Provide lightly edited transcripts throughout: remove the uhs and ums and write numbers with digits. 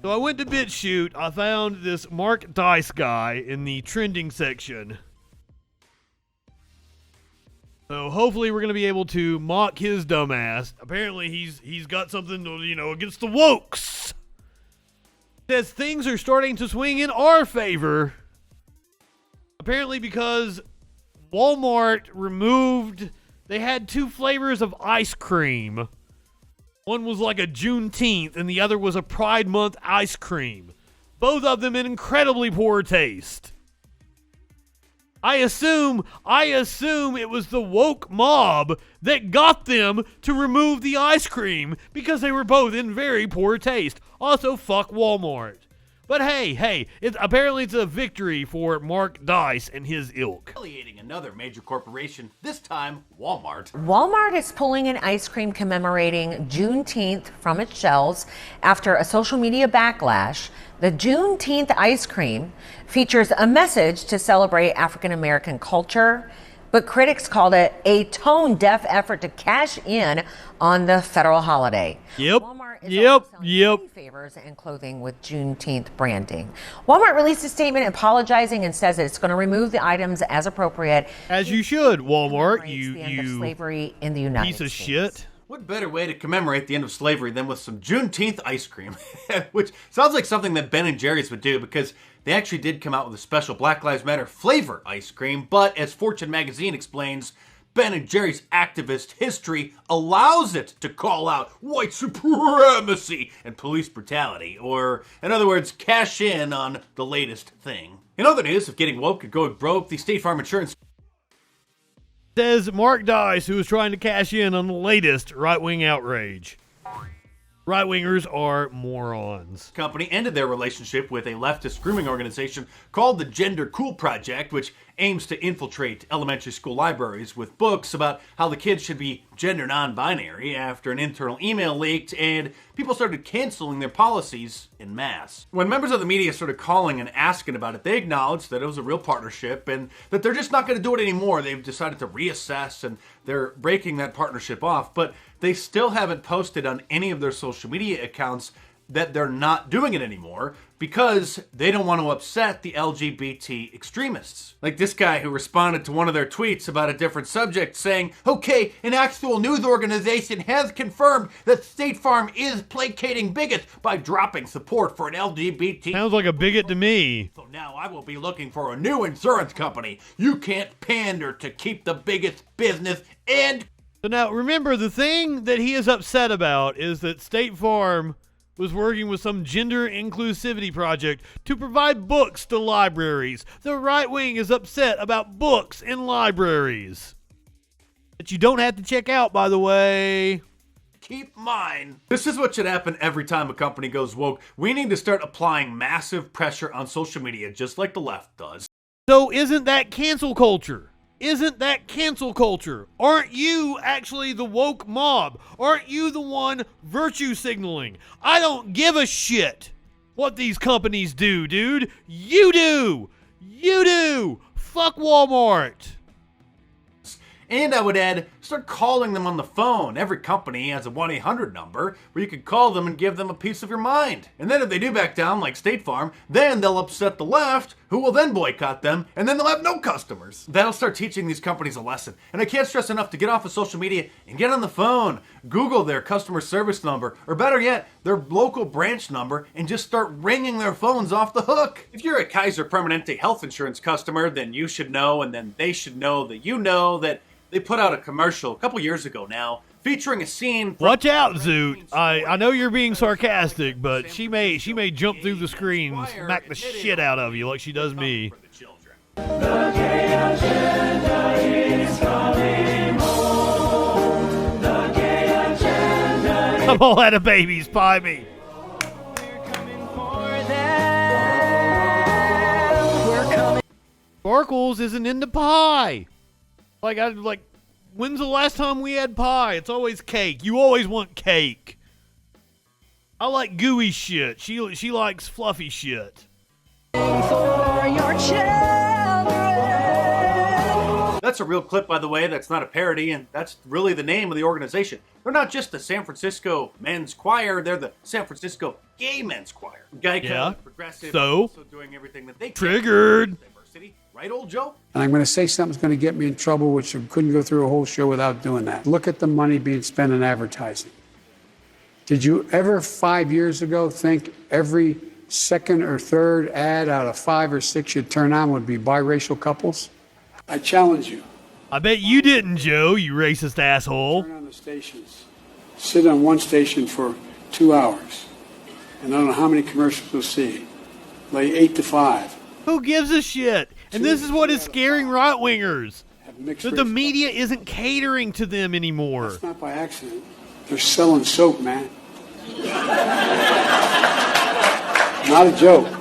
So I went to BitChute. I found this Mark Dice guy in the trending section. So hopefully we're going to be able to mock his dumbass. Apparently he's got something, against the wokes. Says things are starting to swing in our favor. Apparently because Walmart removed, they had 2 flavors of ice cream. One was like a Juneteenth and the other was a Pride Month ice cream. Both of them in incredibly poor taste. I assume it was the woke mob that got them to remove the ice cream because they were both in very poor taste. Also, fuck Walmart. But hey, apparently it's a victory for Mark Dice and his ilk. Affiliating another major corporation, this time Walmart. Walmart is pulling an ice cream commemorating Juneteenth from its shelves after a social media backlash. The Juneteenth ice cream features a message to celebrate African American culture, but critics called it a tone-deaf effort to cash in on the federal holiday. Yep. Walmart is also selling many favors and clothing with Juneteenth branding. Walmart released a statement apologizing and says that it's going to remove the items as appropriate. As you should, Walmart. The end of slavery in the United piece of States. shit. What better way to commemorate the end of slavery than with some Juneteenth ice cream? Which sounds like something that Ben & Jerry's would do, because they actually did come out with a special Black Lives Matter flavor ice cream, but as Fortune magazine explains, Ben & Jerry's activist history allows it to call out white supremacy and police brutality, or in other words, cash in on the latest thing. In other news of getting woke and going broke, the State Farm Insurance Says Mark Dice, who is trying to cash in on the latest right-wing outrage. Right-wingers are morons. Company ended their relationship with a leftist grooming organization called the Gender Cool Project, which aims to infiltrate elementary school libraries with books about how the kids should be gender non-binary after an internal email leaked and people started canceling their policies en masse. When members of the media started calling and asking about it, they acknowledged that it was a real partnership and that they're just not going to do it anymore. They've decided to reassess and they're breaking that partnership off, but they still haven't posted on any of their social media accounts that they're not doing it anymore because they don't want to upset the LGBT extremists. Like this guy who responded to one of their tweets about a different subject saying, okay, an actual news organization has confirmed that State Farm is placating bigots by dropping support for an LGBT. Sounds like a bigot to me. So now I will be looking for a new insurance company. You can't pander to keep the biggest business and... So now remember, the thing that he is upset about is that State Farm was working with some gender inclusivity project to provide books to libraries. The right wing is upset about books in libraries that you don't have to check out, by the way. Keep mine. This is what should happen every time a company goes woke. We need to start applying massive pressure on social media, just like the left does. So isn't that cancel culture? Isn't that cancel culture? Aren't you actually the woke mob? Aren't you the one virtue signaling? I don't give a shit what these companies do, dude. You do. You do. Fuck Walmart. And I would add, start calling them on the phone. Every company has a 1-800 number where you can call them and give them a piece of your mind. And then if they do back down, like State Farm, then they'll upset the left, who will then boycott them, and then they'll have no customers. That'll start teaching these companies a lesson. And I can't stress enough to get off of social media and get on the phone. Google their customer service number, or better yet, their local branch number, and just start ringing their phones off the hook. If you're a Kaiser Permanente health insurance customer, then you should know, and then they should know that you know that they put out a commercial a couple years ago now featuring a scene. Watch out, Zoot. I know you're being sarcastic, but she may jump through the screen and smack the shit out of you like she does me. The gay agenda is coming home. The gay agenda. I'm all out of babies, pie me. We're coming for them. We're coming. Sparkles isn't into pie. Like, when's the last time we had pie? It's always cake. You always want cake. I like gooey shit. She likes fluffy shit. For your children. That's a real clip, by the way. That's not a parody, and that's really the name of the organization. They're not just the San Francisco Men's Choir, they're the San Francisco Gay Men's Choir. Geico, Yeah. progressive, So? also doing everything that they can. Triggered. Diversity. Right, old Joe? And I'm going to say something's going to get me in trouble, which I couldn't go through a whole show without doing that. Look at the money being spent on advertising. Did you ever 5 years ago think every second or third ad out of 5 or 6 you'd turn on would be biracial couples? I challenge you. I bet you didn't, Joe, you racist asshole. Turn on the stations. Sit on one station for 2 hours. And I don't know how many commercials you'll see. Like 8 to 5. Who gives a shit? And this is what is scaring right-wingers. Have mixed That the race media isn't catering to them anymore. It's not by accident. They're selling soap, man. Not a joke.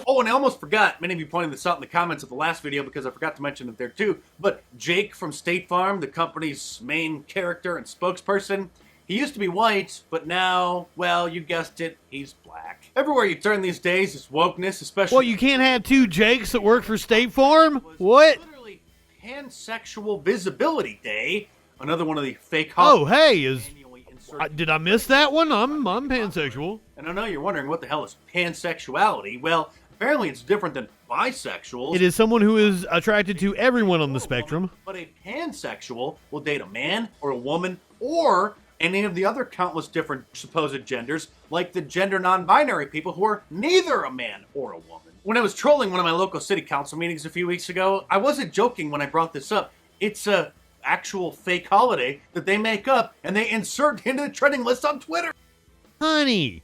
Oh, and I almost forgot, many of you pointed this out in the comments of the last video because I forgot to mention it there too, but Jake from State Farm, the company's main character and spokesperson, he used to be white, but now, well, you guessed it, he's black. Everywhere you turn these days is wokeness, especially... Well, you can't have two Jakes that work for State Farm? What? Literally Pansexual Visibility Day, another one of the fake... Oh, hey, annually inserted- did I miss that one? I'm pansexual. And I know you're wondering what the hell is pansexuality. Well, apparently it's different than bisexuals. It is someone who is attracted to everyone on the spectrum. But a pansexual will date a man or a woman or any of the other countless different supposed genders, like the gender non-binary people who are neither a man or a woman. When I was trolling one of my local city council meetings a few weeks ago, I wasn't joking when I brought this up. It's a actual fake holiday that they make up and they insert into the trending list on Twitter. Honey,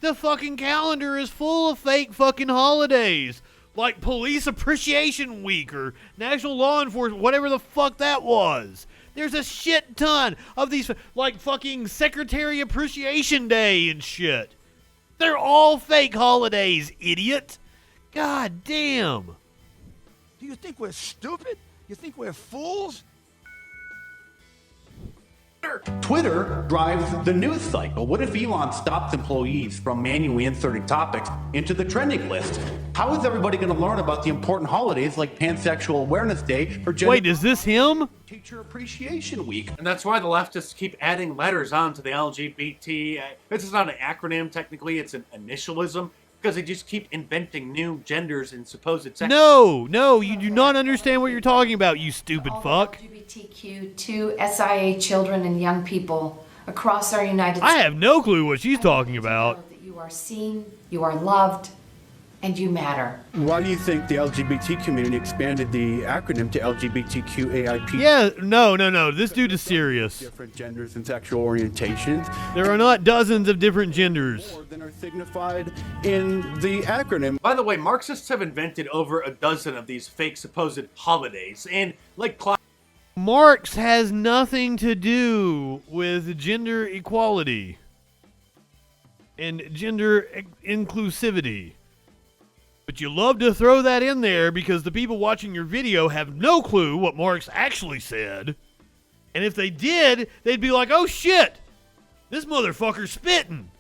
the fucking calendar is full of fake fucking holidays. Like Police Appreciation Week or National Law Enforcement, whatever the fuck that was. There's a shit ton of these, like fucking Secretary Appreciation Day and shit. They're all fake holidays, idiot. God damn. Do you think we're stupid? You think we're fools? Twitter drives the news cycle. What if Elon stopped employees from manually inserting topics into the trending list? How is everybody going to learn about the important holidays like Pansexual Awareness Day or Wait, is this him? Teacher Appreciation Week? And that's why the leftists keep adding letters onto the LGBT. This is not an acronym, technically, it's an initialism, because they just keep inventing new genders and supposed sex. No, you do not understand what you're talking about, you stupid fuck. LGBTQ2 SIA children and young people across our United States. I have no clue what she's talking about. That you are seen, you are loved, and you matter. Why do you think the LGBT community expanded the acronym to LGBTQAIP? Yeah, no, this dude is serious. Different genders and sexual orientations. There are not dozens of different genders. More than are signified in the acronym. By the way, Marxists have invented over a dozen of these fake supposed holidays, and like Marx has nothing to do with gender equality and gender inclusivity. But you love to throw that in there because the people watching your video have no clue what Marx actually said. And if they did, they'd be like, oh shit, this motherfucker's spitting.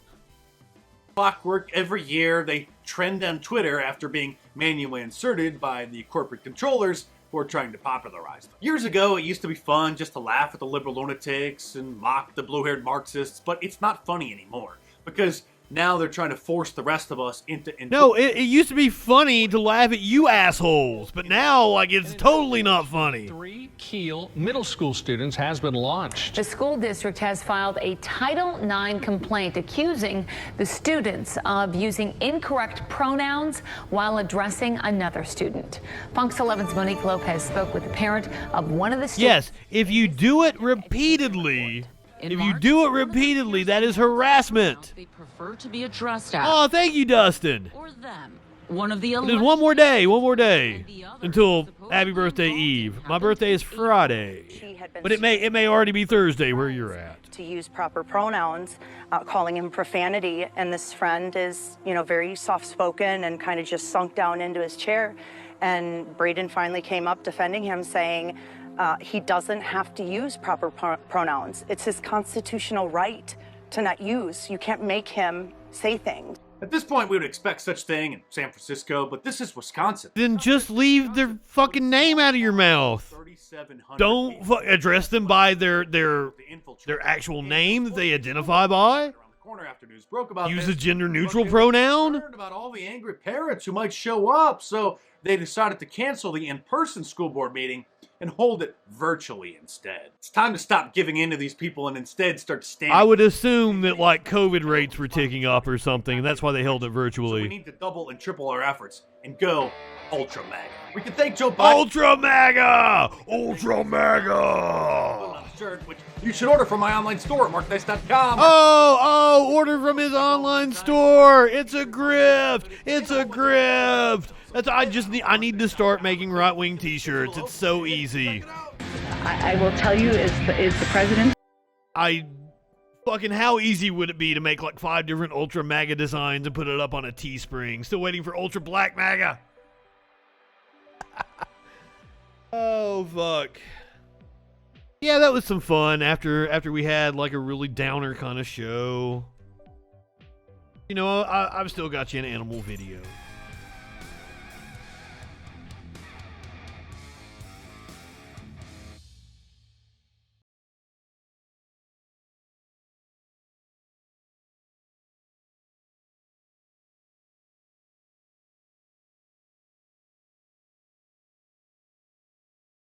clockwork, every year they trend on Twitter after being manually inserted by the corporate controllers who are trying to popularize them. Years ago, it used to be fun just to laugh at the liberal lunatics and mock the blue-haired Marxists, but it's not funny anymore because now they're trying to force the rest of us into... No, it used to be funny to laugh at you assholes, but now, like, it's totally not funny. 3 Kiel middle school students has been launched. The school district has filed a Title IX complaint accusing the students of using incorrect pronouns while addressing another student. Fox 11's Monique Lopez spoke with the parent of one of the students. Yes, if you do it repeatedly... that is harassment. They prefer to be addressed as. Oh, thank you, Dustin. Or them. One of the There's one more day until Happy Birthday Eve. My birthday is Friday, but it may already be Thursday where you're at. To use proper pronouns, calling him profanity, and this friend is, very soft-spoken and kind of just sunk down into his chair. And Braden finally came up defending him, saying he doesn't have to use proper pronouns. It's his constitutional right to not use. You can't make him say things. At this point, we would expect such thing in San Francisco, but this is Wisconsin. Then just leave their fucking name out of your mouth. Don't address them by their actual name that they identify by. Use a gender-neutral pronoun. Concerned about all the angry parents who might show up, so they decided to cancel the in-person school board meeting and hold it virtually instead. It's time to stop giving in to these people and instead start standing. I would assume that like COVID rates were ticking up or something, and that's why they held it virtually. So we need to double and triple our efforts and go ultra MAGA. We can thank Joe Biden. Ultra MAGA! Ultra MAGA! Shirt, which you should order from my online store at markdice.com. Order from his online store. It's a grift. It's a grift. I need to start making right-wing t-shirts. It's so easy. I will tell you, is the president. How easy would it be to make like 5 different Ultra MAGA designs and put it up on a Teespring? Still waiting for Ultra Black MAGA. Oh, fuck. Yeah, that was some fun after we had like a really downer kind of show. You know, I've still got you an animal video.